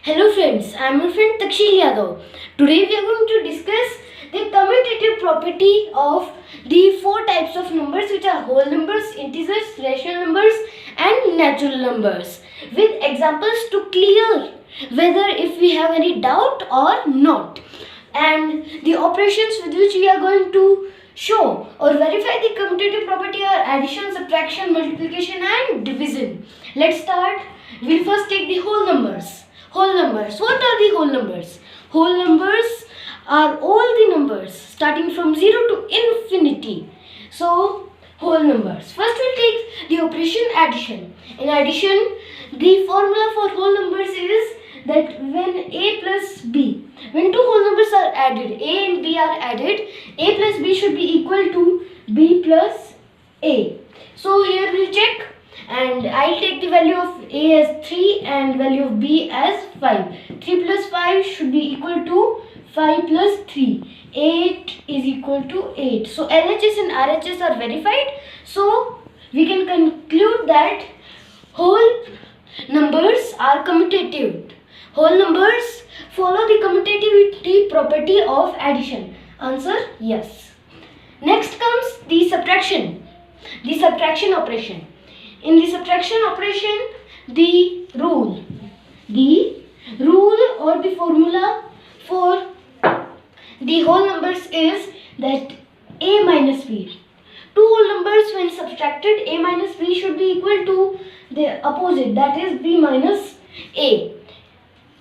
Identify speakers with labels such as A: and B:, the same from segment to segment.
A: Hello friends, I am your friend Takshil Yadav. Today we are going to discuss the commutative property of the four types of numbers, which are whole numbers, integers, rational numbers and natural numbers, with examples to clear whether if we have any doubt or not, and the operations with which we are going to show or verify the commutative property are addition, subtraction, multiplication and division. Let's start. We'll first take the whole numbers. Whole numbers. What are the whole numbers? Whole numbers are all the numbers starting from 0 to infinity. So, whole numbers. First we'll take the operation addition. In addition, the formula for whole numbers is that when a plus b, when two whole numbers are added, a and b are added, a plus b should be equal to b plus a. So here we'll check, and I'll take the value of a as 3 and value of b as 5. 3 plus 5 should be equal to 5 plus 3. 8 is equal to 8. So LHS and RHS are verified. So we can conclude that whole numbers are commutative. Whole numbers follow the commutativity property of addition. Answer yes. Next comes the subtraction. The subtraction operation. In the subtraction operation, the rule or the formula for the whole numbers is that a minus b. Two whole numbers when subtracted, a minus b should be equal to the opposite, that is b minus a.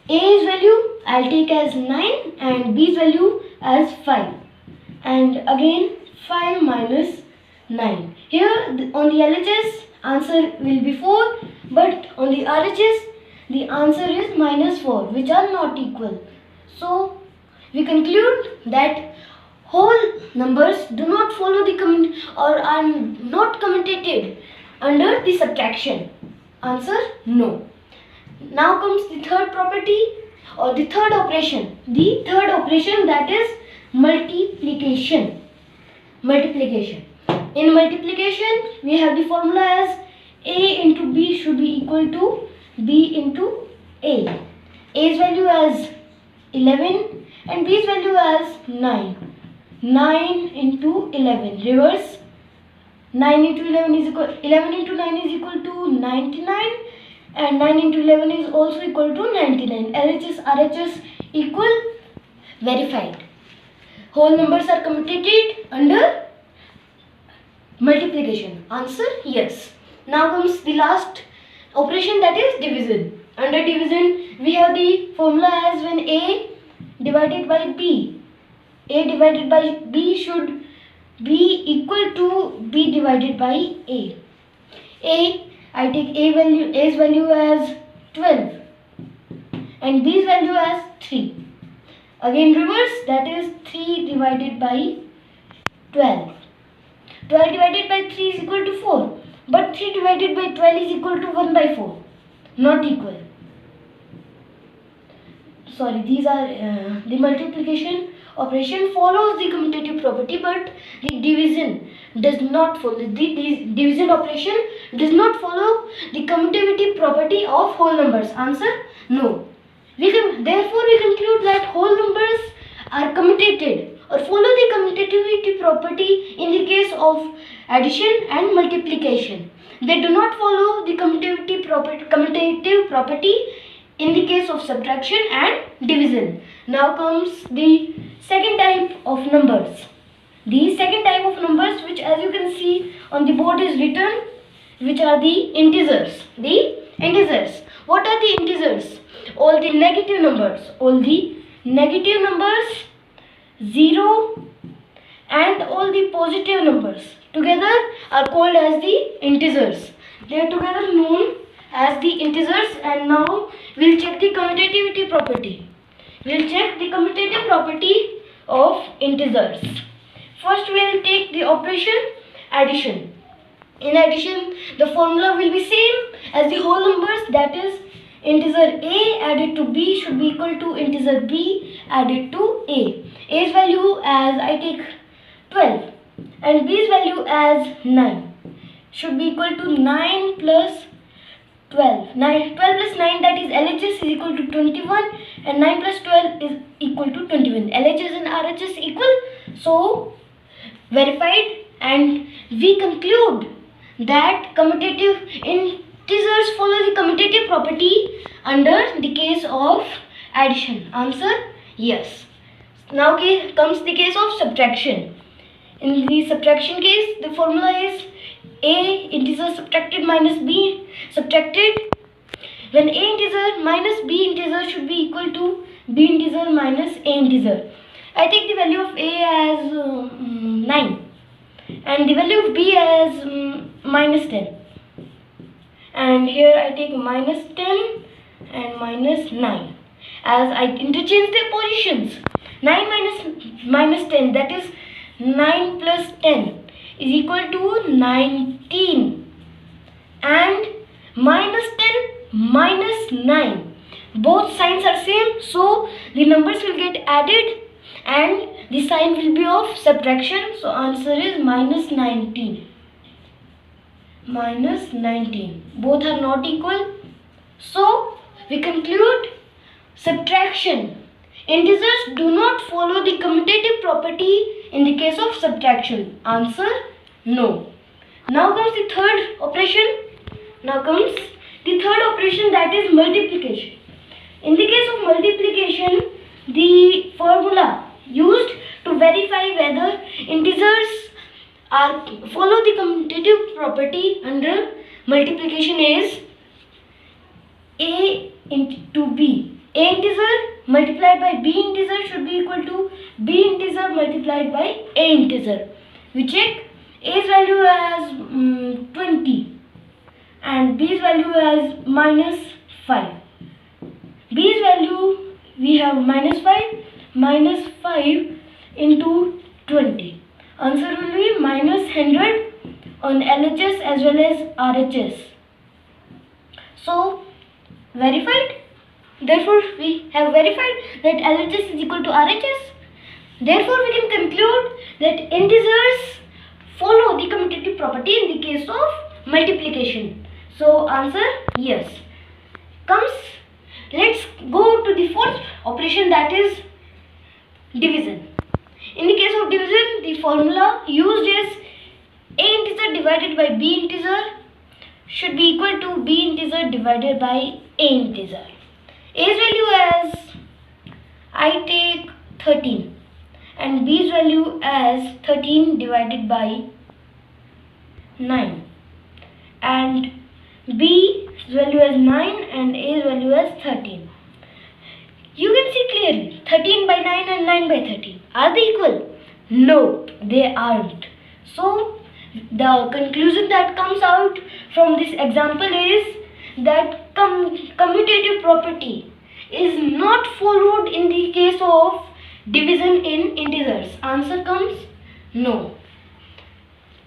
A: A's value I'll take as 9 and b's value as 5. And again 5 minus 9. Here on the LHS answer will be 4, but on the RHS the answer is minus 4, which are not equal. So we conclude that whole numbers do not follow the or are not commutative under the subtraction. Answer no. Now comes the third property or the third operation. The third operation, that is multiplication. Multiplication. In multiplication, we have the formula as a into b should be equal to b into a. A's value as 11 and b's value as 9. 9 into 11. Reverse. 9 into 11 is equal. 11 into 9 is equal to 99. And 9 into 11 is also equal to 99. LHS, RHS equal, verified. Whole numbers are commutated under multiplication. Answer yes. Now comes the last operation, that is division. Under division, we have the formula as when a divided by b. A divided by b should be equal to b divided by a. I take A's value as 12 and b's value as 3. Again reverse, that is 3 divided by 12. 12 divided by 3 is equal to 4. But 3 divided by 12 is equal to 1 by 4. Not equal. Sorry, these are the multiplication operation follows the commutative property, but the division does not follow. The division operation does not follow the commutativity property of whole numbers. Answer no. Therefore we conclude that whole numbers are commutated or follow the commutativity property in the case of addition and multiplication. They do not follow the commutative property in the case of subtraction and division. Now comes the second type of numbers. The second type of numbers, which as you can see on the board is written, which are the integers. The integers. What are the integers? All the negative numbers. All the negative numbers, 0 and all the positive numbers together are called as the integers. They are together known as the integers. And now we'll check the commutativity property. We'll check the commutative property of integers. First we'll take the operation addition. In addition, the formula will be same as the whole numbers, that is integer a added to b should be equal to integer b added to a. A's value as I take 12 and b's value as 9 should be equal to 9 plus 12. 12 plus 9, that is LHS, is equal to 21, and 9 plus 12 is equal to 21. LHS and RHS equal, so verified, and we conclude that commutative integers follow the commutative property under the case of addition. Answer yes. Now comes the case of subtraction. In the subtraction case, the formula is A integer subtracted minus B subtracted. When A integer minus B integer should be equal to B integer minus A integer. I take the value of A as 9 and the value of B as minus 10. And here I take minus 10 and minus 9. As I interchange their positions, 9 minus 10, that is 9 plus 10 is equal to 19, and minus 10 minus 9, both signs are same, so the numbers will get added and the sign will be of subtraction. So answer is minus 19. Minus 19. Both are not equal. So we conclude subtraction. Integers do not follow the commutative property in the case of subtraction. Answer no. Now comes the third operation. That is multiplication. In the case of multiplication, the formula used to verify whether integers follow the commutative property under multiplication is A into B. A integer multiplied by B integer should be equal to B integer multiplied by A integer. We check A's value as 20 and B's value as minus 5. B's value we have minus 5 into 20. Answer will be minus 100 on LHS as well as RHS. So verified. Therefore, we have verified that LHS is equal to RHS. Therefore, we can conclude that integers follow the commutative property in the case of multiplication. So, answer yes. Let's go to the fourth operation, that is division. In the case of division, the formula used is A integer divided by B integer should be equal to B integer divided by A integer. A's value as I take 13 and B's value as 13 divided by 9 and B's value as 9 and A's value as 13. You can see clearly 13 by 9 and 9 by 13. Are they equal? No, they aren't. So the conclusion that comes out from this example is that commutative property is not followed in the case of division in integers. Answer comes no.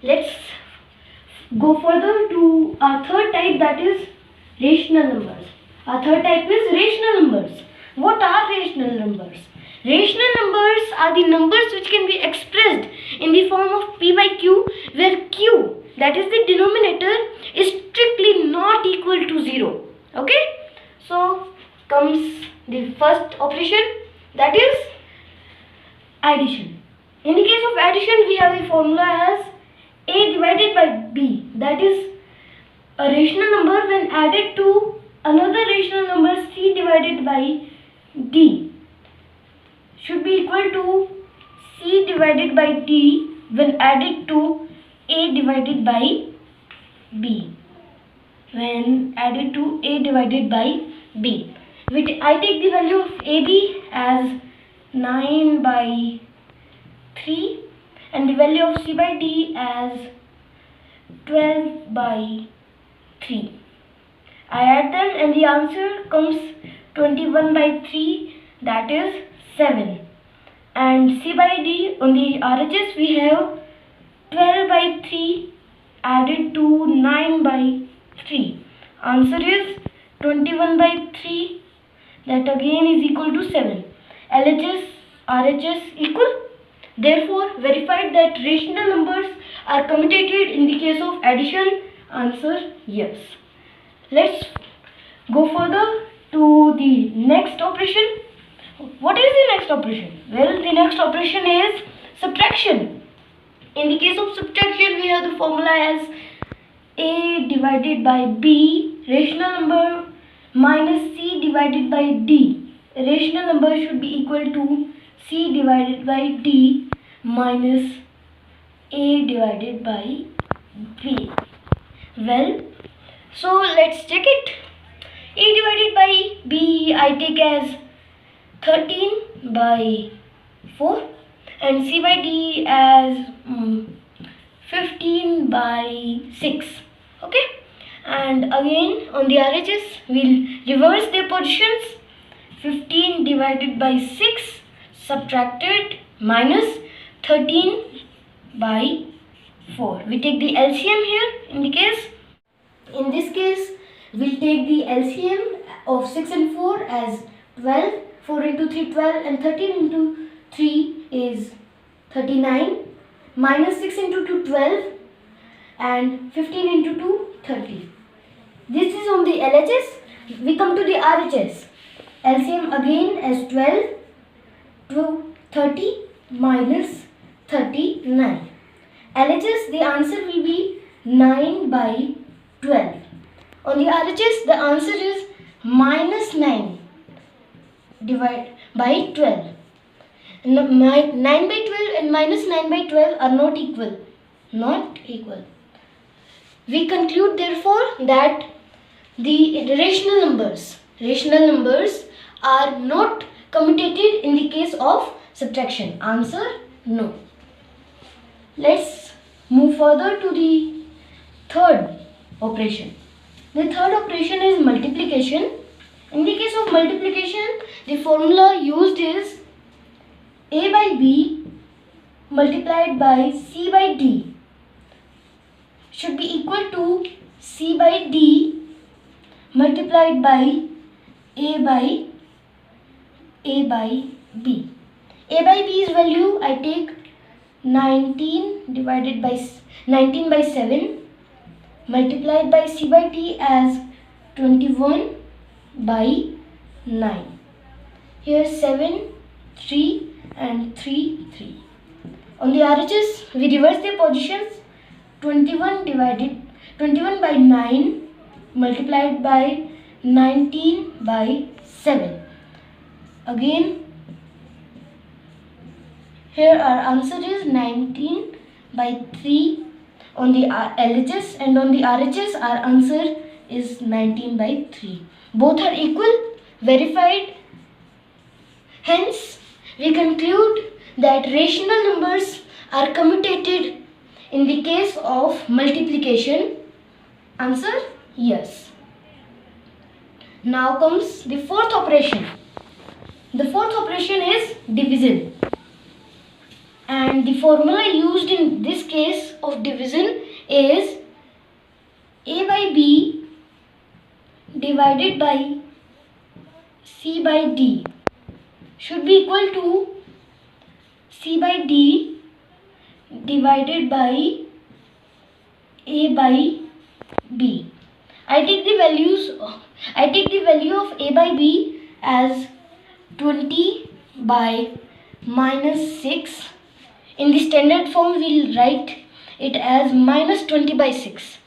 A: Let's go further to our third type, that is rational numbers. Our third type is rational numbers. What are rational numbers? Rational numbers are the numbers which can be expressed in the form of P by Q, where Q, that is the denominator, is strictly not equal to 0. Okay? So comes the first operation, that is addition. In the case of addition, we have the formula as A divided by B, that is a rational number when added to another rational number C divided by D should be equal to C divided by D when added to A divided by B. When added to A divided by B. I take the value of AB as 9 by 3 and the value of C by D as 12 by 3. I add them and the answer comes 21 by 3, that is 7. And C by D on the RHS we have 12 by 3 added to 9 by 3. Answer is 21 by 3, that again is equal to 7. LHS, RHS equal. Therefore, verified that rational numbers are commutated in the case of addition. Answer yes. Let's go further to the next operation. What is the next operation? Well, the next operation is subtraction. In the case of subtraction, we have the formula as a divided by b, rational number, minus c divided by d. Rational number should be equal to c divided by d minus a divided by b. Well, so let's check it. A divided by b I take as 13 by 4 and c by d as 15 by 6. Okay, and again on the RHS we'll reverse their positions. 15 divided by 6 subtracted minus 13 by 4. We take the LCM here in the case. In this case, we'll take the LCM of 6 and 4 as 12. 4 into 3, 12, and 13 into 3 is 39. Minus 6 into 2, 12, and 15 into 2, 30. This is on the LHS. We come to the RHS. LCM again as 12 to 30 minus 39. LHS, the answer will be 9 by 12. On the RHS, the answer is minus 9 divided by 12. 9 by 12 and minus 9 by 12 are not equal. Not equal. We conclude therefore that the rational numbers are not commutated in the case of subtraction. Answer no. Let's move further to the third operation. The third operation is multiplication. In the case of multiplication, the formula used is a by b multiplied by c by d should be equal to c by d multiplied by a by b. A by b's value I take 19 by 7 multiplied by c by d as 21 by 9. Here 7, 3 and 3, 3. On the RHS, we reverse their positions. 21 by 9 multiplied by 19 by 7. Again, here our answer is 19 by 3 on the LHS, and on the RHS our answer is 19 by 3. Both are equal, verified. Hence, we conclude that rational numbers are commutated in the case of multiplication. Answer yes. Now comes the fourth operation. The fourth operation is division. And the formula used in this case of division is a by b divided by c by d should be equal to c by d divided by a by b. I take the value of a by b as 20 by minus 6. In the standard form, we'll write it as minus 20 by 6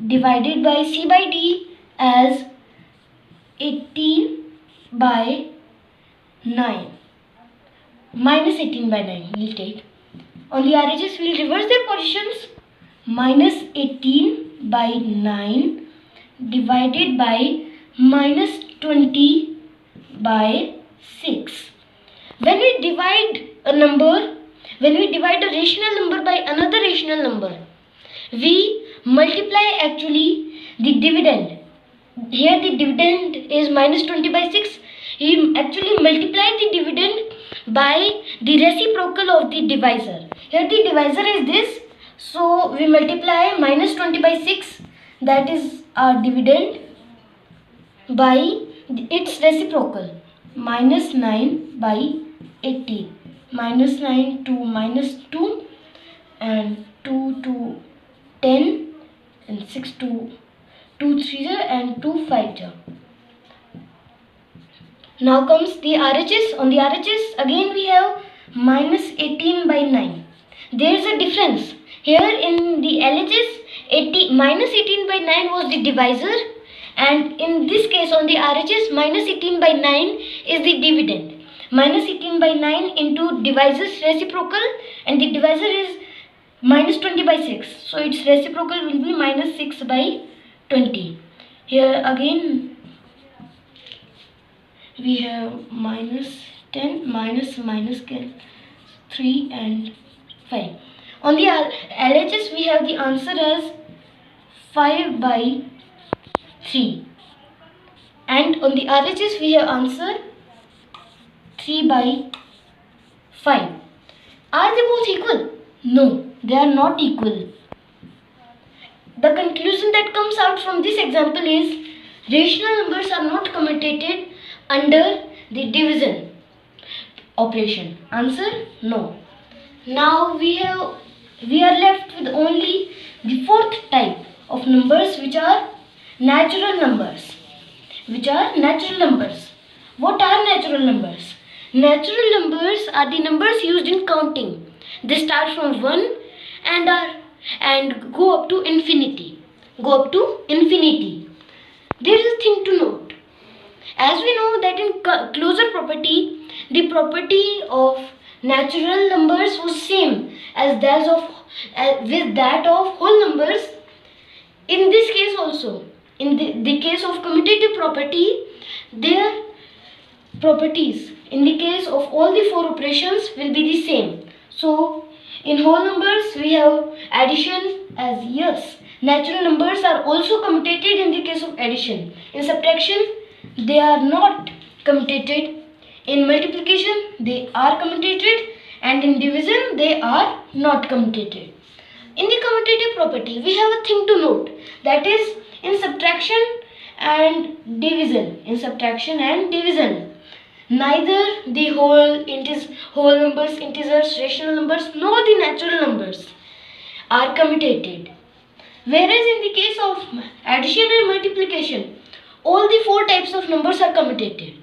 A: divided by c by d as 18 by 9. Minus 18 by 9 we'll take. On the RHS, we'll reverse their positions. Minus 18 by 9 divided by minus 20 by 6. When we divide a rational number by another rational number, we multiply actually the dividend. Here the dividend is minus 20 by 6. We actually multiply the dividend by the reciprocal of the divisor. Here the divisor is this, so we multiply minus 20 by 6, that is our dividend, by its reciprocal, minus 9 by 18. Minus 9 to minus 2 and 2 to 10 and 6 to 2 3 and 2 5. Now comes the RHS. On the RHS again we have minus 18 by 9. There is a difference. Here in the LHS, minus 18 by 9 was the divisor, and in this case on the RHS, minus 18 by 9 is the dividend. Minus 18 by 9 into divisor's reciprocal, and the divisor is minus 20 by 6. So its reciprocal will be minus 6 by 20. Here again we have minus 10 minus 3 and 5. On the LHS we have the answer as 5 by 3, and on the RHS we have answer 3 by 5. Are they both equal? No, they are not equal. The conclusion that comes out from this example is rational numbers are not commutated under the division operation. Answer no. Now we are left with only the fourth type of numbers, which are natural numbers. What are natural numbers? Natural numbers are the numbers used in counting. They start from 1 and go up to infinity. There is a thing to note. As we know that in closure property, the property of natural numbers was same as with that of whole numbers. In this case also, in the case of commutative property, their properties in the case of all the four operations will be the same. So in whole numbers we have addition as yes. Natural numbers are also commutated in the case of addition. In subtraction they are not commutated. In multiplication they are commutated, and in division they are not commutated. In the commutative property we have a thing to note, that is in subtraction and division, neither the whole numbers, integers, rational numbers, nor the natural numbers are commutated. Whereas in the case of addition and multiplication, all the four types of numbers are commutated.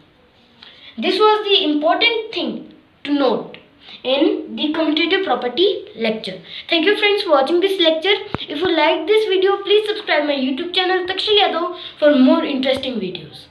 A: This was the important thing to note in the commutative property lecture. Thank you friends for watching this lecture. If you like this video, please subscribe my YouTube channel Takshil Yadav for more interesting videos.